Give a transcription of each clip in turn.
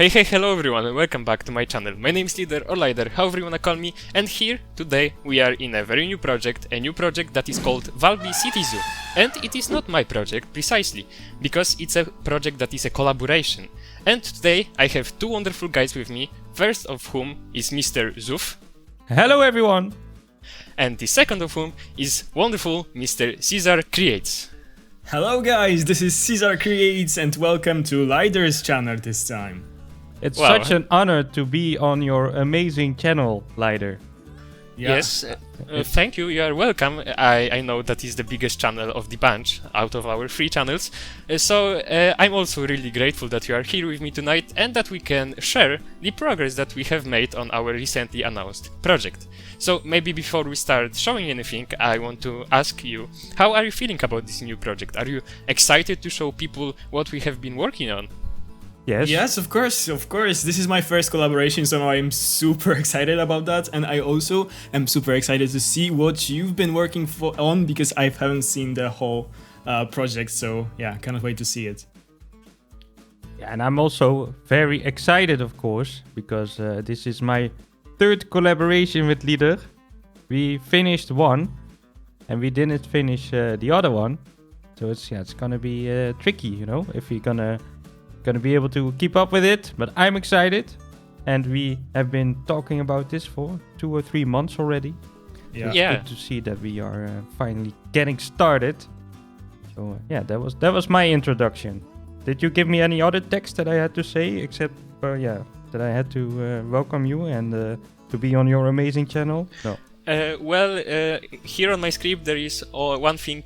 Hello everyone and welcome back to my channel. My name is Leader or Lider, however you wanna call me, and here, today, we are in a very new project that is called Valby City Zoo. And it is not my project, precisely, because it's a project that is a collaboration. And today, I have two wonderful guys with me, first of whom is Mr. ZooF. Hello everyone! And the second of whom is wonderful Mr. Cesar Creates. Hello guys, this is Cesar Creates and welcome to Lider's channel this time. It's such an honor to be on your amazing channel, Lider. Yeah. Yes, thank you, you are welcome. I know that is the biggest channel of the bunch, out of our three channels. So I'm also really grateful that you are here with me tonight and that we can share the progress that we have made on our recently announced project. So maybe before we start showing anything, I want to ask you, how are you feeling about this new project? Are you excited to show people what we have been working on? Yes, of course. This is my first collaboration, so I'm super excited about that. And I also am super excited to see what you've been working on, because I haven't seen the whole project. So yeah, cannot wait to see it. Yeah, and I'm also very excited, of course, because this is my third collaboration with Lider. We finished one, and we didn't finish the other one. So it's gonna be tricky, you know, if we're gonna be able to keep up with it, but I'm excited, and we have been talking about this for 2 or 3 months already. Yeah. Good to see that we are finally getting started. So yeah, that was my introduction. Did you give me any other text that I had to say, except that I had to welcome you and to be on your amazing channel? No. Here on my script there is one thing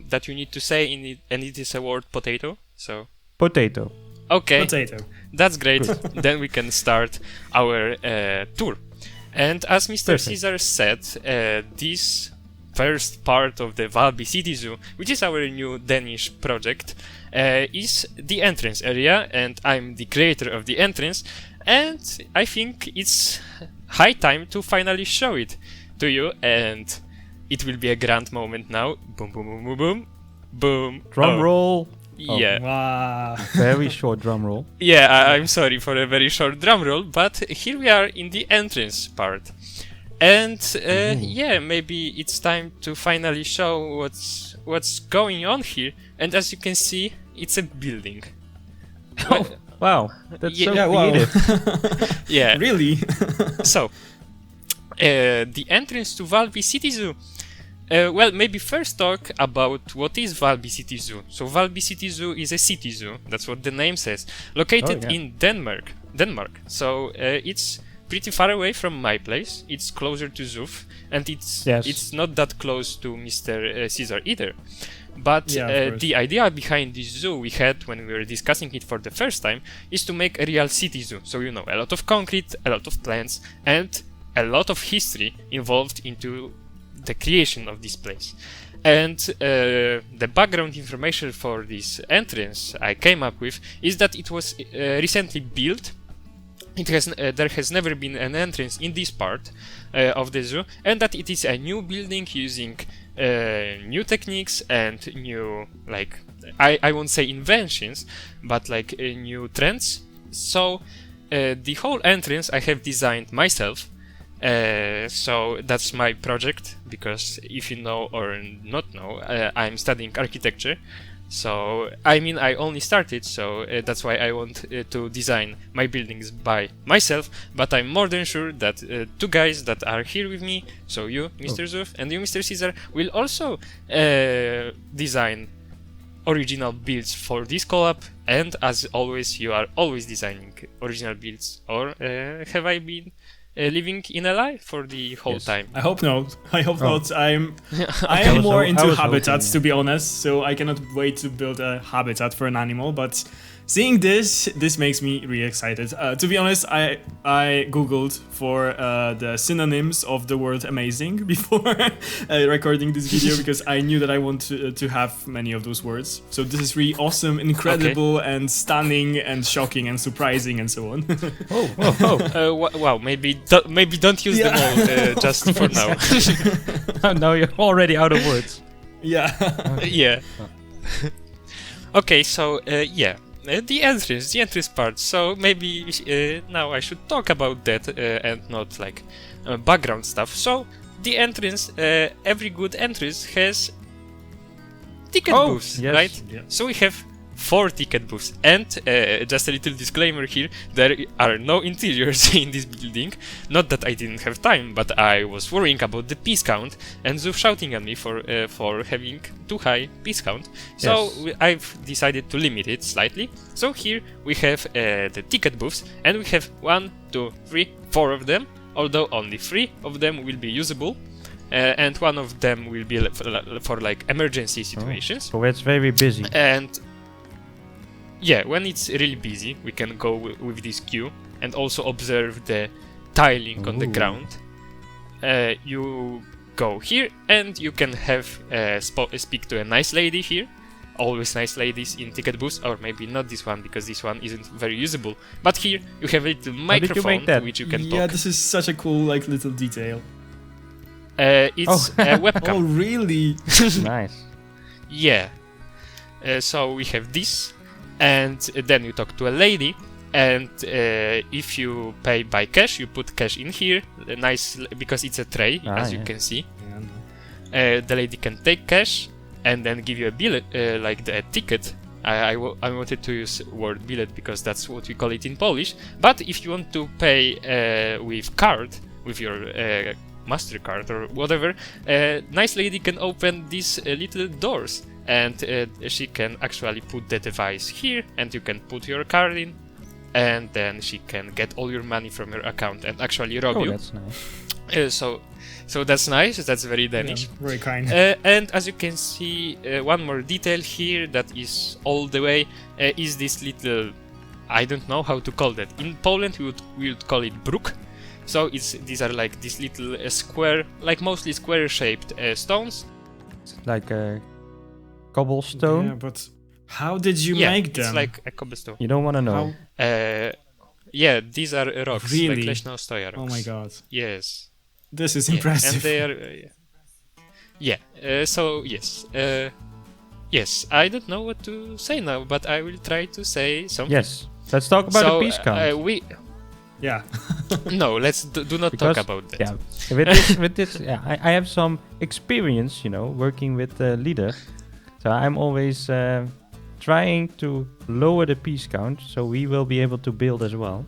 that you need to say in it, and it is a word potato. So potato. Okay, Potato. That's great. Then we can start our tour. And as Mr. Perfect. Cesar said, this first part of the Valby City Zoo, which is our new Danish project, is the entrance area, and I'm the creator of the entrance, and I think it's high time to finally show it to you, and it will be a grand moment now. Boom, boom, boom, boom, boom, boom. Drum roll. Yeah. Wow. Very short drum roll. Yeah, I'm sorry for a very short drum roll, but here we are in the entrance part. And yeah, maybe it's time to finally show what's going on here. And as you can see, it's a building. Oh, wow. That's so wow. creative. Yeah. Really? So, the entrance to Valby City Zoo. Well, maybe first talk about what is Valby City Zoo. So Valby City Zoo is a city zoo, that's what the name says, located in Denmark. So it's pretty far away from my place, it's closer to ZooF, and it's not that close to Mr. Cesar either. But the idea behind this zoo we had when we were discussing it for the first time is to make a real city zoo. So you know, a lot of concrete, a lot of plants, and a lot of history involved into the creation of this place. And the background information for this entrance I came up with is that it was recently built. There has never been an entrance in this part of the zoo, and that it is a new building using new techniques and new, like, I won't say inventions, but like new trends. So the whole entrance I have designed myself. So that's my project, because if you know or not know, I'm studying architecture. So I mean, I only started, so that's why I want to design my buildings by myself. But I'm more than sure that two guys that are here with me, so you, Mr. ZooF, and you, Mr. Cesar, will also design original builds for this collab. And as always, you are always designing original builds, or have I been living in a lie for the whole time? I hope not. I'm more into habitats, to be honest, so I cannot wait to build a habitat for an animal, but seeing this makes me really excited. To be honest, I googled for the synonyms of the word amazing before recording this video, because I knew that I want to have many of those words. So this is really awesome, incredible, and stunning, and shocking, and surprising, and so on. Wow, maybe don't use them all just for now. Now you're already out of words. Yeah. Yeah. Okay, so yeah. the entrance part. So maybe now I should talk about that and not like background stuff. So the entrance, every good entrance has ticket booths, yes. right? Yeah. So we have 4 ticket booths, and just a little disclaimer here: there are no interiors in this building. Not that I didn't have time, but I was worrying about the piece count, and ZooF shouting at me for having too high piece count. So I've decided to limit it slightly. So here we have the ticket booths, and we have 1, 2, 3, 4 of them. Although only 3 of them will be usable. And 1 of them will be for like emergency situations. So it's very busy. And yeah, when it's really busy, we can go with this queue and also observe the tiling on the ground. You go here and you can have speak to a nice lady here. Always nice ladies in ticket booths, or maybe not this one because this one isn't very usable. But here you have a little microphone to which you can talk. Yeah, this is such a cool like little detail. It's a webcam. Oh, really? Nice. Yeah. So we have this, and then you talk to a lady, and if you pay by cash, you put cash in here. Nice, because it's a tray, as you can see. Yeah, The lady can take cash and then give you a billet, like the ticket. I wanted to use word billet because that's what we call it in Polish. But if you want to pay with card, with your MasterCard or whatever, nice lady can open these little doors, and she can actually put the device here, and you can put your card in, and then she can get all your money from your account and actually rob you. That's nice. So that's nice. That's very Danish. yeah, very kind. And as you can see, one more detail here that is all the way is this little, I don't know how to call that. In Poland we would call it brook. So these are like these little square, like mostly square-shaped stones. Like a cobblestone. Yeah, but how did you make them? It's like a cobblestone. You don't want to know. Yeah, these are rocks. Really? Like leśna ostoja rocks. Oh my god. Yes. This is Yeah, impressive. and they are. So yes. Yes, I don't know what to say now, but I will try to say something. Yes. Let's talk about the piece count. Yeah. No, let's do not Because- talk about that. Yeah. With this, I have some experience, working with the leader. So I'm always trying to lower the piece count, so we will be able to build as well.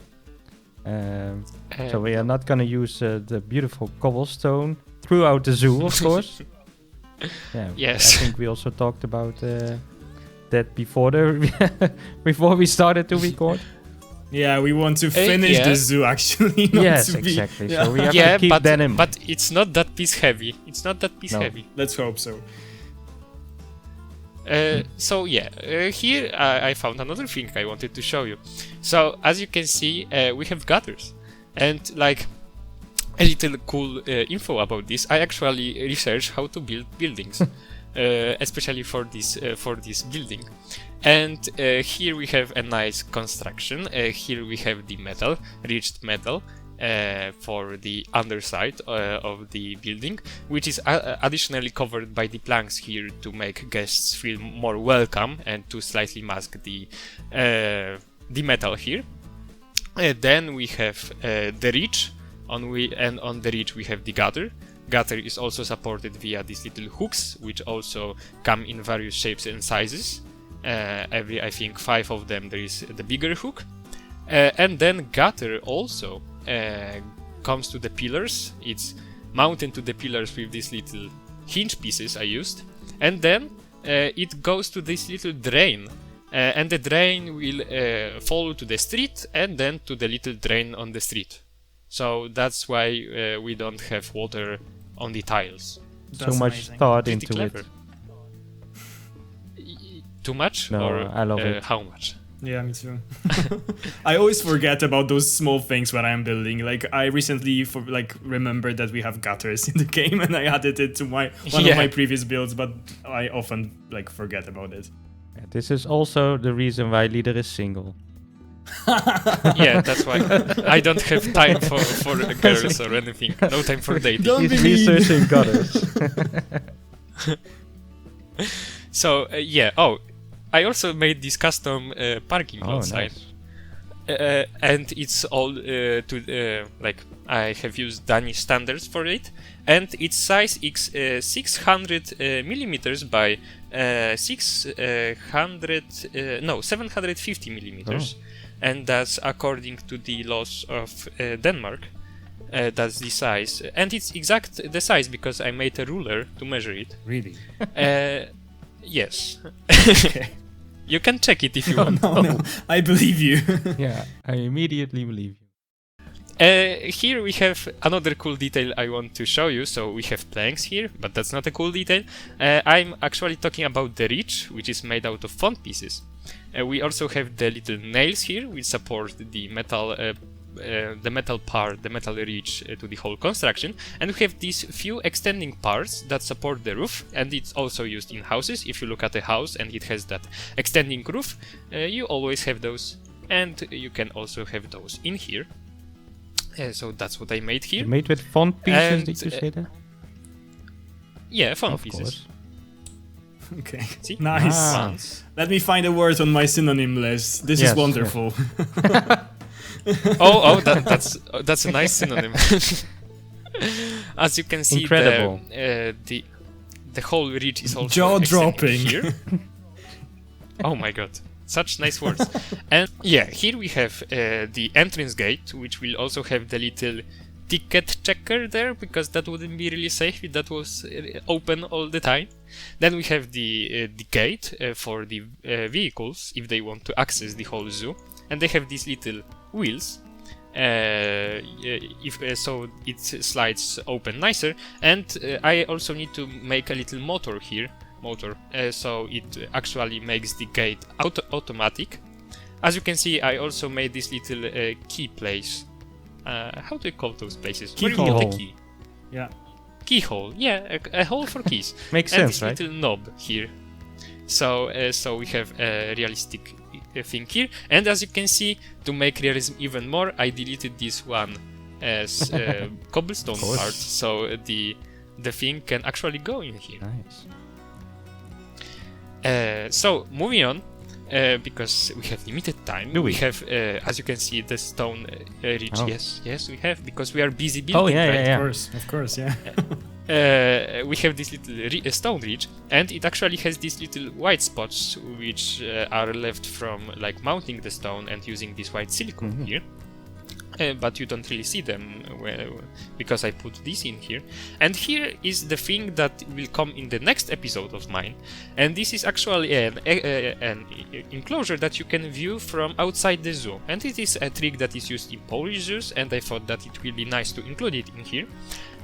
So we are not going to use the beautiful cobblestone throughout the zoo, of course. Yeah. Yes. I think we also talked about that before before we started to record. Yeah, we want to finish the zoo actually. Not Yes, to be, exactly. Yeah. So we have to keep that in mind. but it's not that piece heavy. It's not that piece No. heavy. Let's hope so. So yeah, here I found another thing I wanted to show you. So as you can see, we have gutters, and like a little cool info about this. I actually researched how to build buildings, especially for this building. And here we have a nice construction. Here we have the metal, reached metal. For the underside of the building, which is additionally covered by the planks here to make guests feel more welcome and to slightly mask the metal here. Then we have the ridge, on the ridge we have the gutter. Gutter is also supported via these little hooks, which also come in various shapes and sizes. I think 5 of them there is the bigger hook. And then gutter also comes to the pillars. It's mounted to the pillars with these little hinge pieces I used, and then it goes to this little drain, and the drain will fall to the street and then to the little drain on the street. So that's why we don't have water on the tiles. That's so much amazing. thought Pretty into clever. it. Too much? No, or I love it. How much? Yeah, me too. I always forget about those small things when I'm building. Like I recently remembered that we have gutters in the game, and I added it to one of my previous builds, but I often forget about it. Yeah, this is also the reason why leader is single. Yeah, that's why I don't have time for girls or anything. No time for dating. Don't He's be mean. researching gutters. So yeah. Oh, I also made this custom parking outside. Nice. And it's all like I have used Danish standards for it, and its size is 600 millimeters by 750 millimeters, and that's according to the laws of Denmark. That's the size, and it's exact the size because I made a ruler to measure it. Really? Yes. Okay. You can check it if you want. No, I believe you. Yeah, I immediately believe you. Here we have another cool detail I want to show you. So we have planks here, but that's not a cool detail. I'm actually talking about the ridge, which is made out of font pieces. We also have the little nails here, which support the metal part, the metal ridge to the whole construction, and we have these few extending parts that support the roof, and it's also used in houses. If you look at a house and it has that extending roof, you always have those, and you can also have those in here. So that's what I made here. You made with font pieces, And, did you say that? Yeah, font Of pieces. course. Okay. See? Nice. Fonts. Let me find a word on my synonym list. This Yes, is wonderful. That's a nice synonym. As you can see, Incredible. the whole ridge is also Jaw-dropping. extending here. Oh my god, such nice words. And yeah, here we have the entrance gate, which will also have the little ticket checker there, because that wouldn't be really safe if that was open all the time. Then we have the gate for the vehicles if they want to access the whole zoo, and they have these little wheels. So it slides open nicer, and I also need to make a little motor here, so it actually makes the gate automatic. As you can see, I also made this little key place. How do you call those places? Where you Keyhole. get the key? Yeah. Keyhole, yeah, a hole for keys. Makes And sense, this right? little knob here. So we have a realistic thing here. And as you can see, to make realism even more, I deleted this one as cobblestone course. part, so the thing can actually go in here. Nice. So moving on, because we have limited time, Do we? have, as you can see, the stone ridge. Oh. Yes, we have, because we are busy building. Oh, yeah, right? yeah, Of course, yeah. We have this little stone ridge, and it actually has these little white spots which are left from like mounting the stone and using this white silicone here. But you don't really see them because I put this in here. And here is the thing that will come in the next episode of mine. And this is actually an enclosure that you can view from outside the zoo. And it is a trick that is used in Polish zoos, and I thought that it will be nice to include it in here.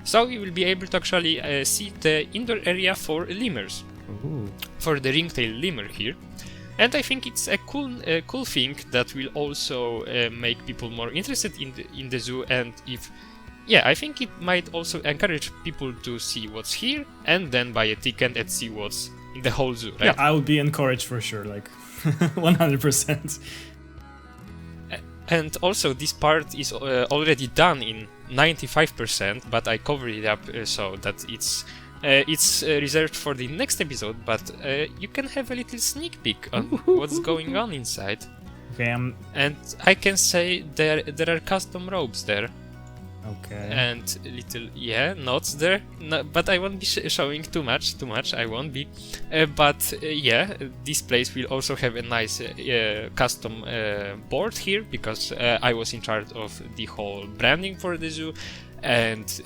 So you will be able to actually see the indoor area for lemurs, Ooh. for the ringtail lemur here. And I think it's a cool thing that will also make people more interested in the zoo. And I think it might also encourage people to see what's here and then buy a ticket and see what's in the whole zoo, right? Yeah, I would be encouraged for sure, like 100%. And also this part is already done in 95%, but I covered it up so that it's reserved for the next episode, but you can have a little sneak peek on what's going on inside. Okay, And I can say there are custom ropes there, okay. and little knots there. No, but I won't be showing too much. I won't be. But this place will also have a nice custom board here, because I was in charge of the whole branding for the zoo and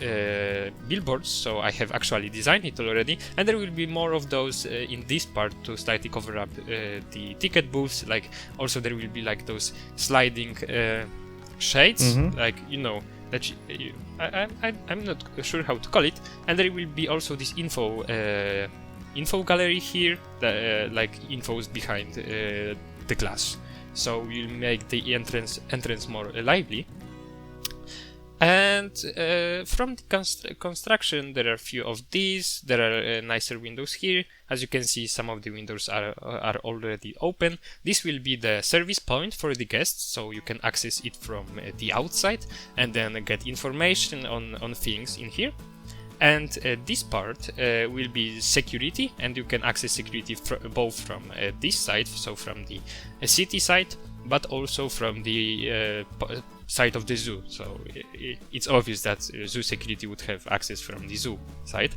billboards, so I have actually designed it already, and there will be more of those in this part to slightly cover up the ticket booths. Like also there will be like those sliding shades, like that I'm not sure how to call it, and there will be also this info gallery here, like infos behind the glass, so we'll make the entrance more lively. And from the construction, there are a few of these. There are nicer windows here. As you can see, some of the windows are already open. This will be the service point for the guests, so you can access it from the outside and then get information on things in here. And this part will be security, and you can access security both from this side, so from the city side, but also from the side of the zoo. So it's obvious that zoo security would have access from the zoo side.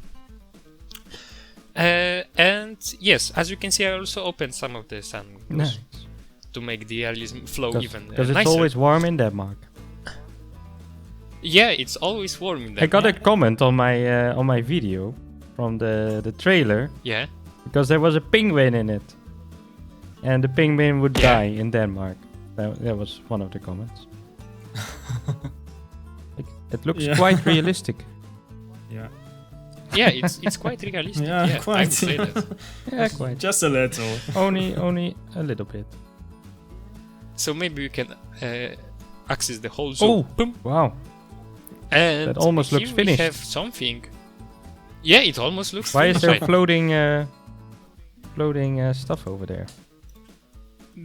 And yes, as you can see, I also opened some of the sun to make the realism flow even nicer. Because it's always warm in Denmark. Yeah, it's always warm in Denmark. I got a comment on my video from the trailer. Yeah. Because there was a penguin in it. And the penguin would die in Denmark. That was one of the comments. It looks quite realistic. Yeah. Yeah, it's quite realistic. Yeah, quite. I would say that. Yeah, quite. Just a little. Only a little bit. So maybe we can access the whole zoo. Oh, boom. Wow. And that almost looks finished. We have something. Yeah, it almost looks Why finished. is there floating stuff over there?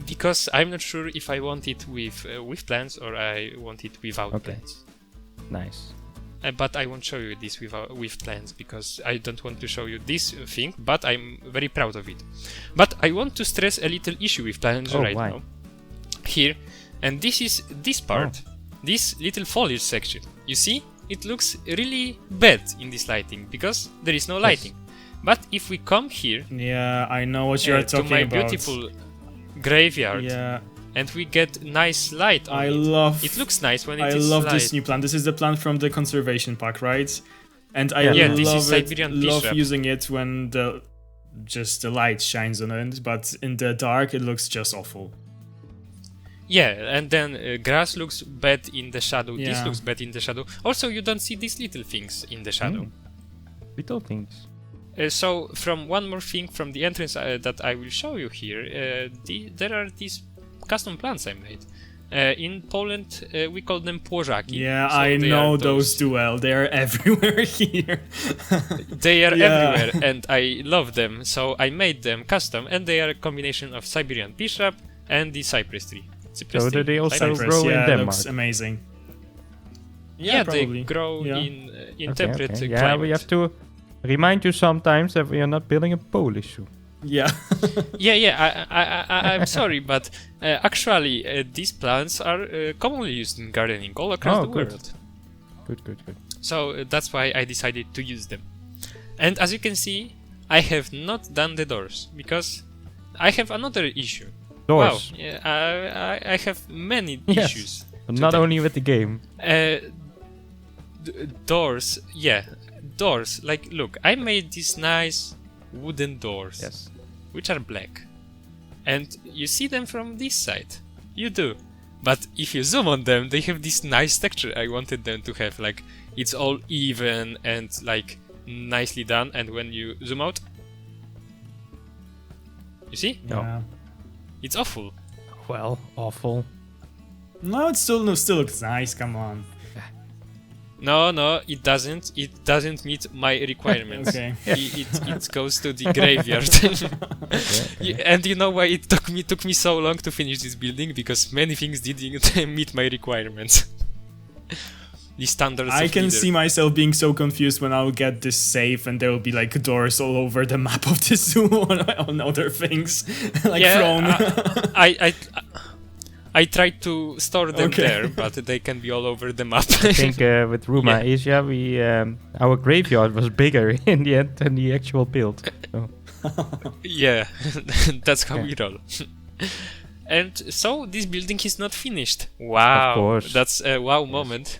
Because I'm not sure if I want it with plants or I want it without plants. Nice. But I won't show you this with plants because I don't want to show you this thing, but I'm very proud of it. But I want to stress a little issue with plants now. Here, and this is this part, this little foliage section. You see, it looks really bad in this lighting because there is no lighting. But if we come here, yeah, I know what you're talking about. To my beautiful graveyard, and we get nice light on it. It looks nice when it is light. I love this new plant. This is the plant from the conservation pack, right? And I love using it when the light shines on it, but in the dark it looks just awful. Yeah, and then grass looks bad in the shadow. Yeah. This looks bad in the shadow. Also, you don't see these little things in the shadow. Little things. So, from one more thing from the entrance that I will show you here, there are these custom plants I made. In Poland, we call them płożaki. Yeah, so I know those too well. They are everywhere here. They are everywhere, and I love them. So I made them custom, and they are a combination of Siberian bishop and the cypress tree. So do they also grow in Denmark? Looks amazing. Yeah, they grow in temperate climate. Yeah, we have to remind you sometimes that we are not building a Polish zoo. Yeah. I'm sorry, but actually these plants are commonly used in gardening all across the world. Good. So that's why I decided to use them. And as you can see, I have not done the doors because I have another issue. Doors. Wow, yeah, I have many issues. But not only with the game. Doors, doors. Like, look, I made these nice wooden doors, which are black, and you see them from this side. You do, but if you zoom on them, they have this nice texture I wanted them to have. Like, it's all even and like nicely done. And when you zoom out, you see? No. It's awful. Well, awful. No, it still looks nice. Come on. No, it doesn't. It doesn't meet my requirements. Okay. It goes to the graveyard. And you know why it took me so long to finish this building? Because many things didn't meet my requirements. The standards. I can see myself being so confused when I'll get this safe and there will be like doors all over the map of the zoo on other things like thrown. I tried to store them there, but they can be all over the map. I think with Ruma Asia, we our graveyard was bigger in the end than the actual build. So. Yeah, that's how we roll. And so this building is not finished. Wow, of course. That's a wow moment.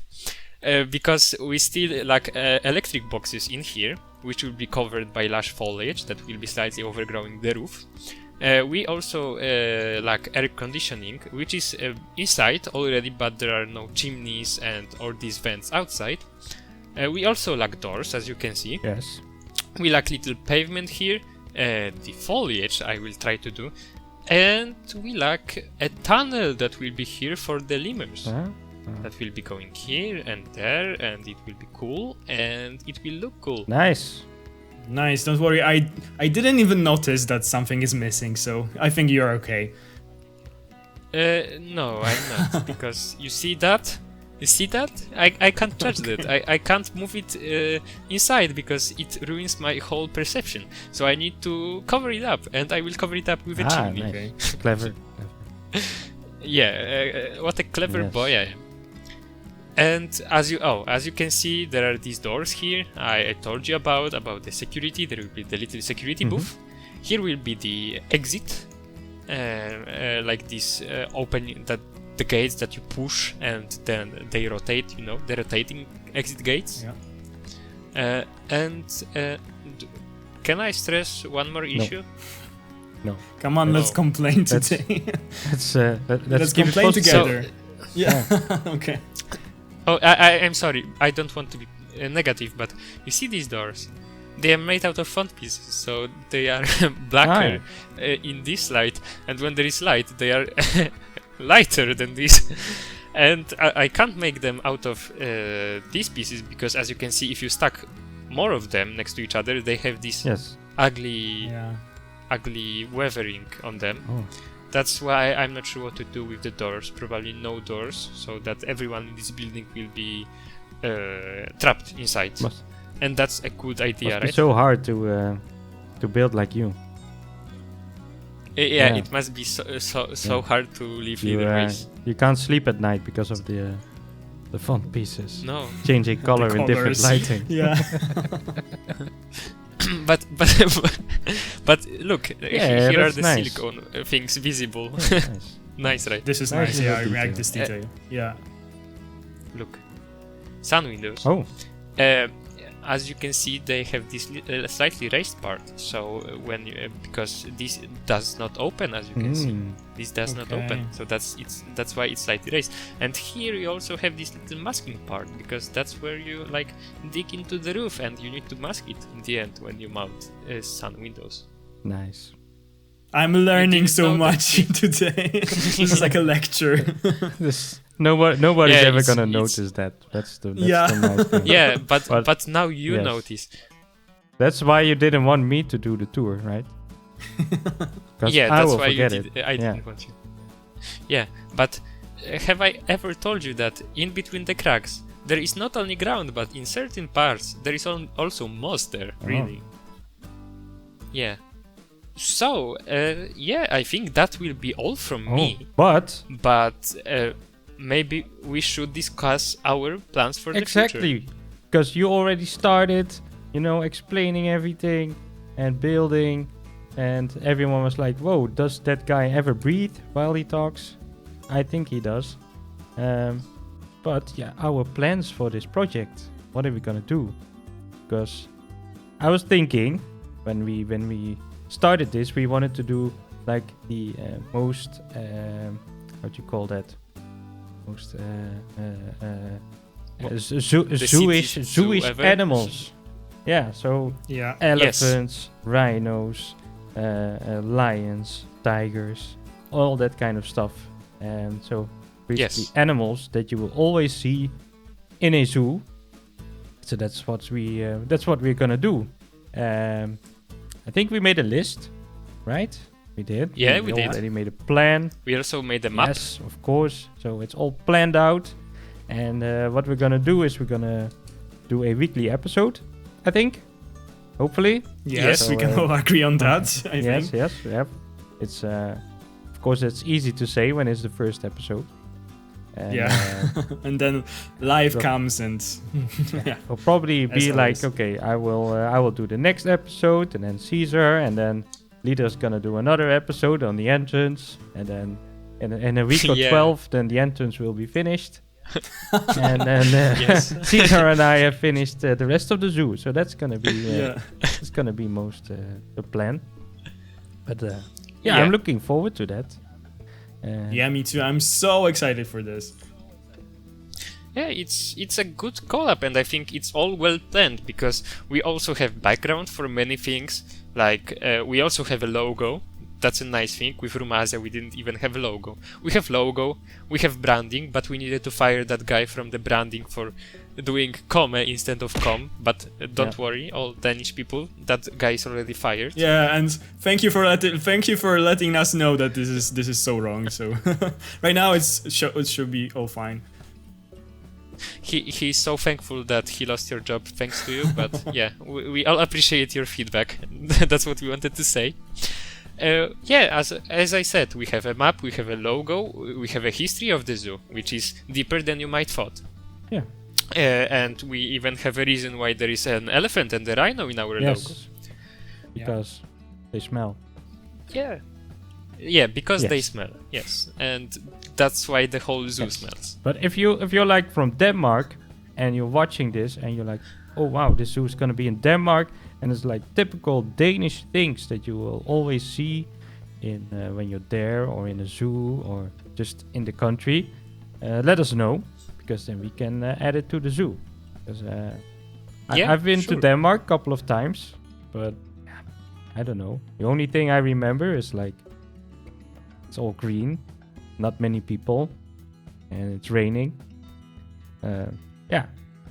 Because we still lack electric boxes in here, which will be covered by lush foliage that will be slightly overgrowing the roof. We also lack air conditioning, which is inside already, but there are no chimneys and all these vents outside. We also lack doors, as you can see. Yes. We lack little pavement here, the foliage I will try to do, and we lack a tunnel that will be here for the lemurs. That will be going here and there, and it will be cool, and it will look cool. Nice, don't worry, I didn't even notice that something is missing, so I think you're okay. No, I'm not, because you see that? You see that? I can't touch that. I can't move it inside because it ruins my whole perception. So I need to cover it up, and I will cover it up with a chimney. Nice. Okay. Clever. Yeah, what a clever Yes. boy I am. And as you can see, there are these doors here. I told you about the security. There will be the little security booth. Here will be the exit, like this open that the gates that you push and then they rotate. You know, the rotating exit gates. Yeah. Can I stress one more issue? No. Come on, let's complain today. Let's Let's keep it complain positive. together. Yeah. Okay. Oh, I'm sorry. I don't want to be negative, but you see these doors? They are made out of font pieces, so they are blacker in this light, and when there is light, they are lighter than this. And I can't make them out of these pieces because, as you can see, if you stack more of them next to each other, they have this ugly weathering on them. Oh. That's why I'm not sure what to do with the doors. Probably no doors, so that everyone in this building will be trapped inside. And that's a good idea, Must be right? so hard to build like you. Yeah, it must be so hard to live either ways. You can't sleep at night because of the font pieces. No. Changing color The in different colors. lighting. Yeah. but look, Yeah, here are that's the nice. silicone things visible. Nice. Nice, right? This is Nice nice. little Yeah, I detail. like this detail. Yeah. Look, sun windows. Oh, As you can see, they have this slightly raised part. So when you, because this does not open, as you can see, this does not open. So that's why it's slightly raised. And here you also have this little masking part because that's where you like dig into the roof, and you need to mask it in the end when you mount sun windows. nice. I'm learning didn't so know much today. This is like a lecture. Nobody's Yeah, ever it's- gonna it's- notice that. That's the Yeah. nice thing. Yeah, but now you yes. notice. That's why you didn't want me to do the tour, right? 'Cause Yeah, I that's will why you forget did. it. I didn't want you. Yeah, but have I ever told you that in between the cracks there is not only ground, but in certain parts there is also moss there. Really? Yeah. So I think that will be all from me. But But maybe we should discuss our plans for the future. exactly, because you already started, explaining everything and building, and everyone was like, "Whoa, does that guy ever breathe while he talks?" I think he does. But yeah, our plans for this project. What are we gonna do? Because I was thinking when we started this, we wanted to do like the most what do you call that? Most city's zoo zooish ever? animals. Yeah, so Yeah. elephants, rhinos, lions, tigers, all that kind of stuff. And so basically Yes. animals that you will always see in a zoo. So that's what we're gonna do. I think we made a list, right? We did. Yeah, we did. already made a plan. We also made a map. Yes, of course. So it's all planned out. And what we're gonna do is we're gonna do a weekly episode, I think. Hopefully. Yes, So, we can all agree on that. I Yes, think. yes, yep. It's of course it's easy to say when it's the first episode. And, Yeah. And then life so- comes and yeah. We'll probably As be like, always. okay, I will do the next episode, and then Cesar, and then Leader's gonna do another episode on the entrance, and then in a week or Yeah. 12, then the entrance will be finished. And then Yes. Cesar and I have finished the rest of the zoo, so that's gonna be Yeah. it's gonna be most the plan. But Yeah. I'm looking forward to that. Yeah, me too. I'm so excited for this. Yeah, it's a good collab, and I think it's all well planned because we also have background for many things. Like we also have a logo. That's a nice thing. With Rumazia, we didn't even have a logo. We have logo, we have branding, but we needed to fire that guy from the branding for doing come instead of com. But don't worry, all Danish people, that guy is already fired. Yeah, and thank you for letting us know that this is so wrong. So right now it should be all fine. he's so thankful that he lost your job thanks to you. But yeah, we all appreciate your feedback. That's what we wanted to say. Yeah, as I said, we have a map, we have a logo, we have a history of the zoo, which is deeper than you might thought. Yeah. And we even have a reason why there is an elephant and a rhino in our logo. Because they smell. Yeah. Yeah, because Yes. they smell. Yes, and that's why the whole zoo smells. But if you're like from Denmark and you're watching this and you're like, oh wow, this zoo is gonna be in Denmark, and it's like typical Danish things that you will always see in when you're there or in a zoo or just in the country, let us know, because then we can add it to the zoo. Because I've been to Denmark a couple of times, but I don't know. The only thing I remember is like it's all green, not many people, and it's raining.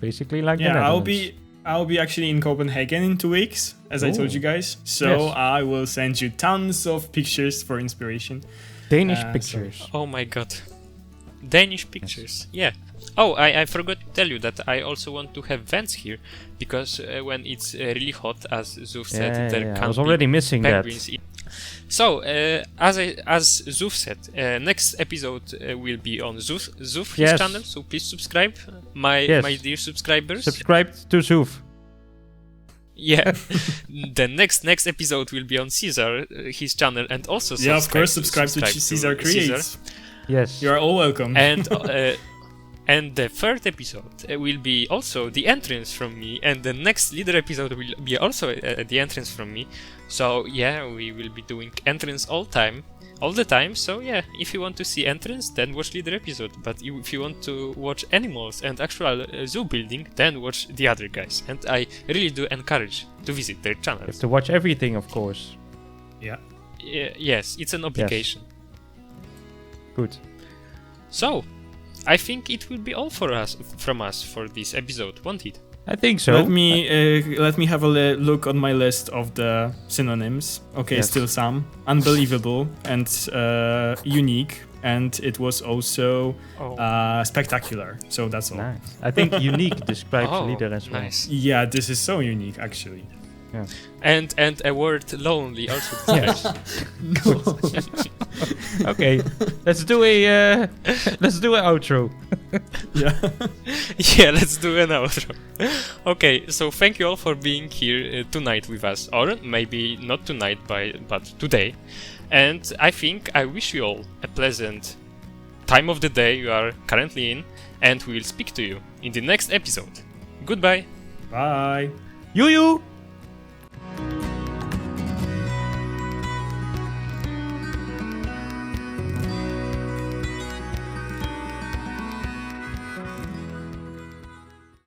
Basically like the Netherlands. I'll be actually in Copenhagen in 2 weeks, as I told you guys. So Yes. I will send you tons of pictures for inspiration. Danish pictures. Oh my god. Danish pictures. Yeah. Oh, I forgot to tell you that I also want to have vents here, because when it's really hot, as ZooF said, there can't I was be already missing penguins. that. So, as ZooF said, next episode will be on ZooF his Yes. channel, so please subscribe, my dear subscribers. Subscribe to ZooF. Yeah. The next episode will be on Cesar, his channel, and also Yeah, of course, subscribe to Cesar Creates. Yes. You are all welcome. And the third episode will be also the entrance from me, and the next leader episode will be also the entrance from me. So yeah, we will be doing entrance all the time. So yeah, if you want to see entrance, then watch leader episode. But if you want to watch animals and actual zoo building, then watch the other guys. And I really do encourage to visit their You channels. have to watch everything, of course. Yeah. Yes, it's an obligation. Good. So, I think it will be all from us for this episode, won't it? I think so. Let me have a look on my list of the synonyms. Okay, Yes. still some. Unbelievable and unique, and it was also spectacular. So that's all. Nice. I think unique describes leader as well. Nice. Yeah, this is so unique actually. Yeah. And a word lonely also describes. Okay, let's do an outro. Yeah. Yeah, let's do an outro. Okay, so thank you all for being here tonight with us, or maybe not tonight, but today. And I think I wish you all a pleasant time of the day you are currently in, and we will speak to you in the next episode. Goodbye. Bye. You.